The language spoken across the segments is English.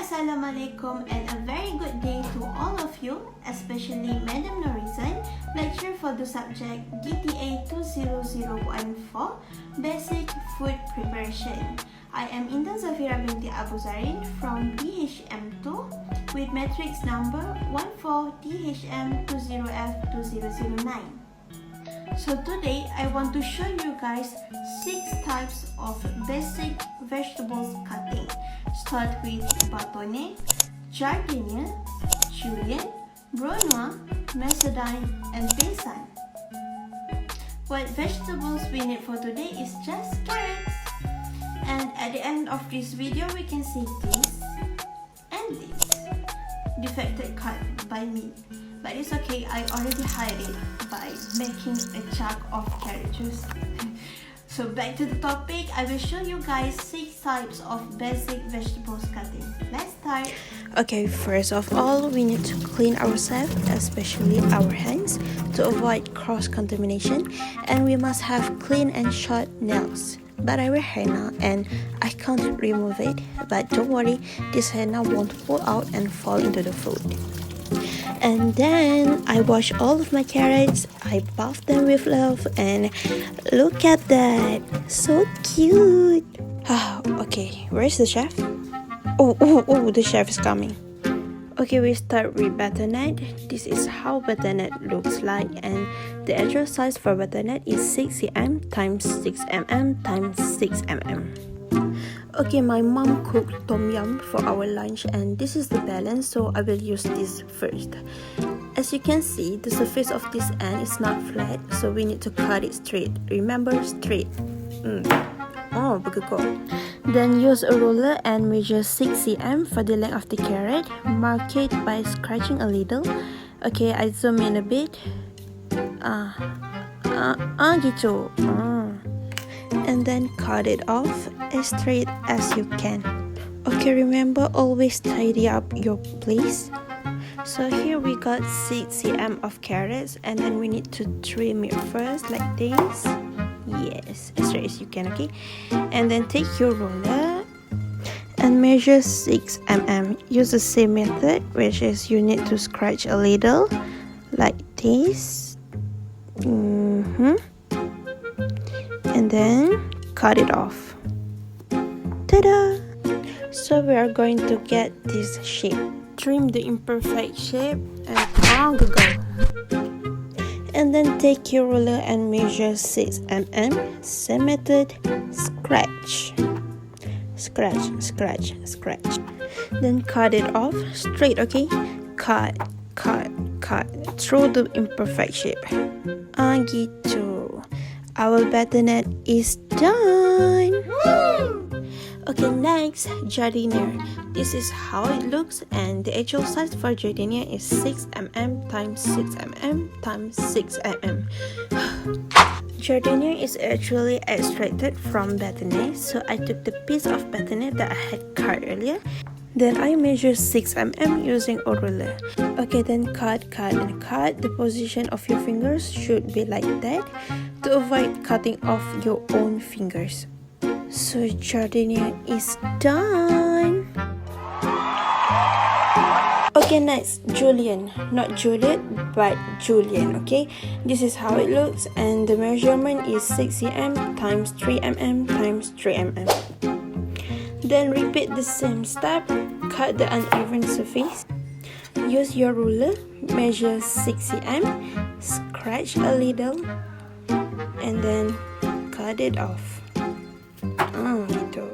Assalamualaikum and a very good day to all of you, especially Madam Norizan, lecturer for the subject DTA 20014, Basic Food Preparation. I am Intan Zafira binti Abu Zarin from DHM2 with matrix number 14DHM20F2009. So today I want to show you guys 6 types of basic vegetables cutting. Start with Potong, Jardinier, Julienne, Brunoise, Macedine, and Besan. What vegetables we need for today is just carrots. And at the end of this video we can see this and this. Defected cut by me. But it's okay, I already hide it by making a jug of carrot juice. So back to the topic, I will show you guys 6 types of basic vegetables cutting. Let's start. Okay, first of all, we need to clean ourselves, especially our hands, to avoid cross-contamination. And we must have clean and short nails. But I wear henna and I can't remove it. But don't worry, this henna won't pull out and fall into the food. And then I wash all of my carrots, I buff them with love, and look at that, so cute. Okay, where's the chef? Oh, the chef is coming. Okay, we start with butternut. This is how butternut looks like, and the actual size for butternut is 6 cm times 6 mm times 6 mm. Okay, my mom cooked tom yum for our lunch and this is the balance, so I will use this first. As you can see, the surface of this end is not flat, so we need to cut it straight. Remember, straight. Oh, begitu. Then use a ruler and measure 6 cm for the length of the carrot. Mark it by scratching a little. Okay, I zoom in a bit. Gitu. And then cut it off as straight as you can. Okay, remember, always tidy up your place. So here we got 6 cm of carrots, and then we need to trim it first like this. Yes, as straight as you can, okay? And then take your ruler and measure 6 mm. Use the same method, which is you need to scratch a little like this. And then cut it off. Ta-da! So we are going to get this shape. Trim the imperfect shape and go. And then take your ruler and measure 6 mm. Same method. Scratch. Then cut it off straight, okay? Cut through the imperfect shape. Gitu. Our butternut is done. Okay, next, jardinier. This is how it looks, and the actual size for jardinier is 6 mm times 6 mm times 6 mm. Jardinier is actually extracted from butternut, so I took the piece of butternut that I had cut earlier. Then I measure 6 mm using a ruler. Okay, then cut. The position of your fingers should be like that to avoid cutting off your own fingers. So jardinier is done. Okay, next, julienne. Not Juliet, but julienne, okay? This is how it looks, and the measurement is 6 cm times 3 mm times 3 mm. Then repeat the same step. Cut the uneven surface. Use your ruler, measure 6 cm, scratch a little, and then cut it off. Gitu.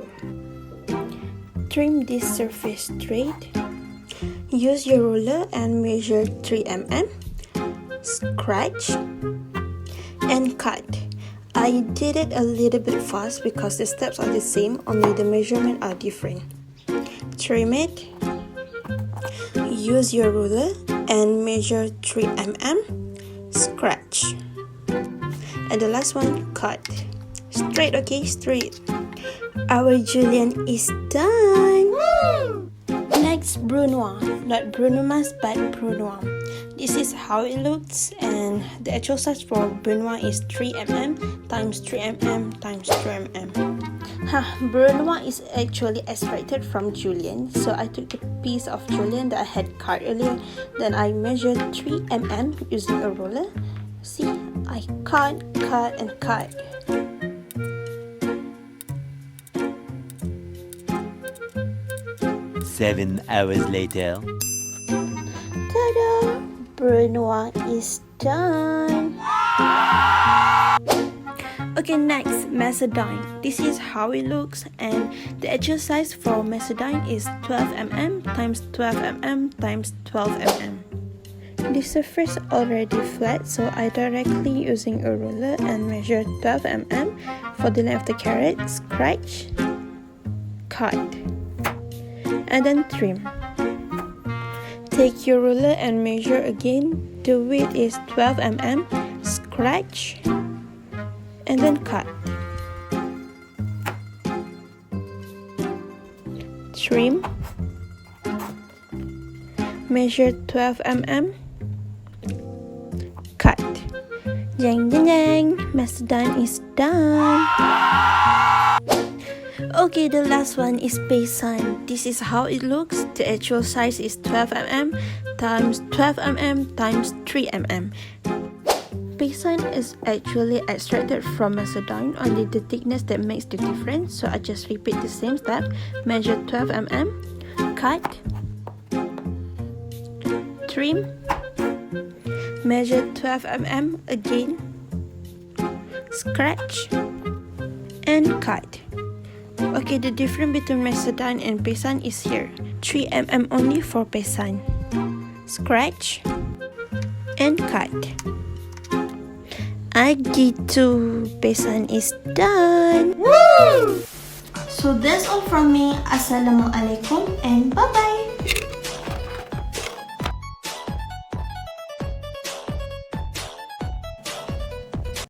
Trim this surface straight. Use your ruler and measure 3 mm, scratch, and cut. I did it a little bit fast because the steps are the same, only the measurements are different. Trim it, use your ruler and measure 3 mm, scratch. And the last one, cut. Straight, okay, straight. Our julienne is done. Next, brunoise. Not Bruno Mars, but brunoise. This is how it looks, and the actual size for brunoise is 3 mm times 3 mm times 3 mm. Brunoise is actually extracted from julienne, so I took the piece of julienne that I had cut earlier, then I measured 3 mm using a ruler. See, I cut, and cut. 7 hours later. Ta-da! Brunoise is done. Okay, next, macedine. This is how it looks, and the actual size for macedine is 12 mm times 12 mm times 12 mm. The surface already flat, so I directly using a ruler and measure 12 mm for the length of the carrot, scratch, cut, and then trim. Take your ruler and measure again. The width is 12 mm, scratch, and then cut. Trim. Measure 12 mm, cut. Jang jang jang, macedine is done. Okay, the last one is paysan. This is how it looks. The actual size is 12 mm times 12 mm times 3 mm. Paysan is actually extracted from macedine, only the thickness that makes the difference. So I just repeat the same step. Measure 12 mm, cut, trim, measure 12 mm again, scratch, and cut. Okay, the difference between macedine and paysan is here. 3 mm only for paysan. Scratch and cut. Gitu, paysan is done. So that's all from me. Assalamualaikum and bye-bye.